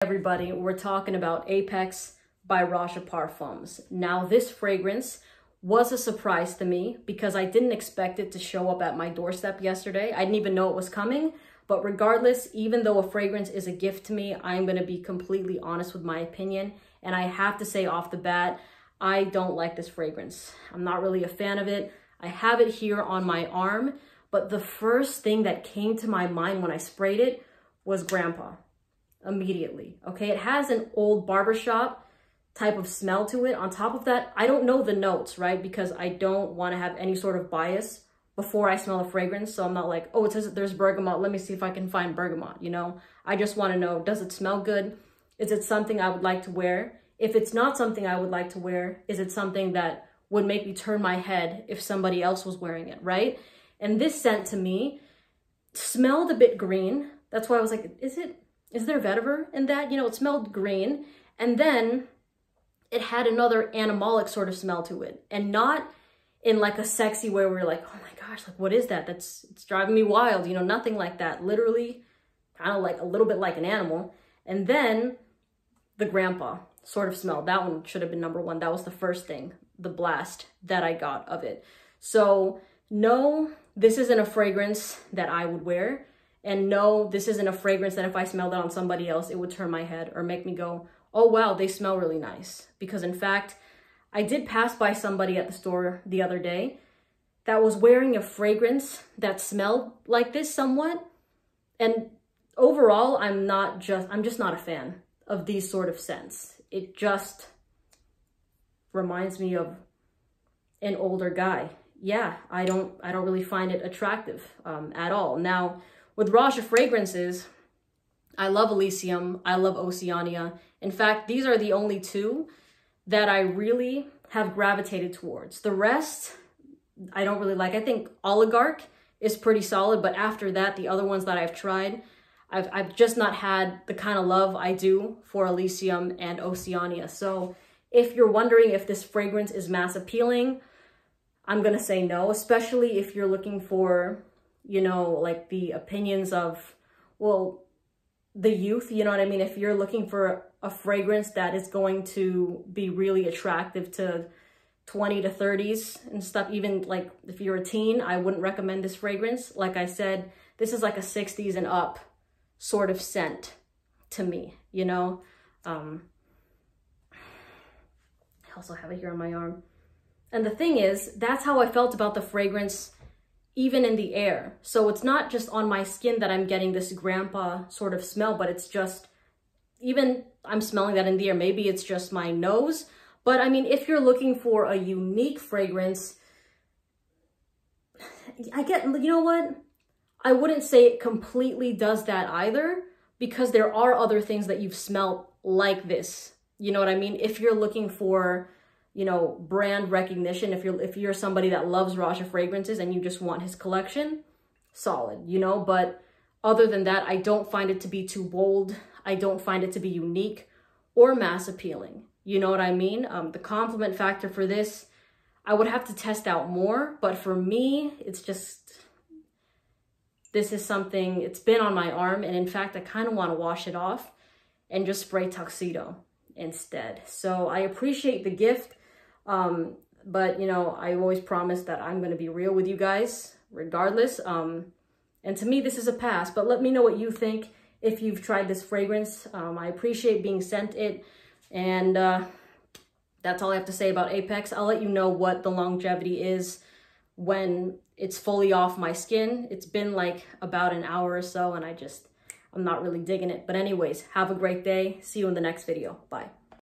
Everybody, we're talking about Apex by Roja Parfums. Now, this fragrance was a surprise to me because I didn't expect it to show up at my doorstep yesterday. I didn't even know it was coming, but regardless, even though a fragrance is a gift to me, I'm going to be completely honest with my opinion. And I have to say off the bat, I don't like this fragrance. I'm not really a fan of it. I have it here on my arm, but the first thing that came to my mind when I sprayed it was Grandpa. Immediately. Okay, it has an old barbershop type of smell to it. On top of that, I don't know the notes, right? Because I don't want to have any sort of bias before I smell a fragrance. So I'm not like, oh, it says there's bergamot, let me see if I can find bergamot, you know? I just want to know, does it smell good? Is it something I would like to wear? If it's not something I would like to wear, is it something that would make me turn my head if somebody else was wearing it, right? And this scent to me smelled a bit green. That's why I was like, is there vetiver in that? You know, it smelled green. And then it had another animalic sort of smell to it. And not in like a sexy way where you're like, oh my gosh, like what is that? It's driving me wild. You know, nothing like that. Literally kind of like a little bit like an animal. And then the Grandpa sort of smell. That one should have been number one. That was the first thing, the blast that I got of it. So no, this isn't a fragrance that I would wear. And no, this isn't a fragrance that if I smelled it on somebody else, it would turn my head or make me go, oh, wow, they smell really nice. Because in fact, I did pass by somebody at the store the other day that was wearing a fragrance that smelled like this somewhat. And overall, I'm just not a fan of these sort of scents. It just reminds me of an older guy. Yeah, I don't really find it attractive at all. Now, with Roja fragrances, I love Elysium, I love Oceania. In fact, these are the only two that I really have gravitated towards. The rest, I don't really like. I think Oligarch is pretty solid, but after that, the other ones that I've tried, I've just not had the kind of love I do for Elysium and Oceania. So if you're wondering if this fragrance is mass appealing, I'm gonna say no, especially if you're looking for, you know, like the opinions of, well, the youth, you know what I mean? If you're looking for a fragrance that is going to be really attractive to 20 to 30s and stuff, even like if you're a teen, I wouldn't recommend this fragrance. Like I said, this is like a 60s and up sort of scent to me, you know? I also have it here on my arm. And the thing is, that's how I felt about the fragrance even in the air. So it's not just on my skin that I'm getting this Grandpa sort of smell, but it's just, even I'm smelling that in the air. Maybe it's just my nose. But I mean, if you're looking for a unique fragrance, you know what? I wouldn't say it completely does that either, because there are other things that you've smelled like this. You know what I mean? If you're looking for, you know, brand recognition, if you're somebody that loves Roja fragrances and you just want his collection, solid, you know. But other than that, I don't find it to be too bold. I don't find it to be unique or mass appealing. You know what I mean? The compliment factor for this, I would have to test out more. But for me, it's just, this is something, it's been on my arm. And in fact, I kind of want to wash it off and just spray Tuxedo instead. So I appreciate the gift. But you know, I always promise that I'm going to be real with you guys regardless. And to me, this is a pass, but let me know what you think if you've tried this fragrance. I appreciate being sent it. And, that's all I have to say about Apex. I'll let you know what the longevity is when it's fully off my skin. It's been like about an hour or so, and I'm not really digging it. But anyways, have a great day. See you in the next video. Bye.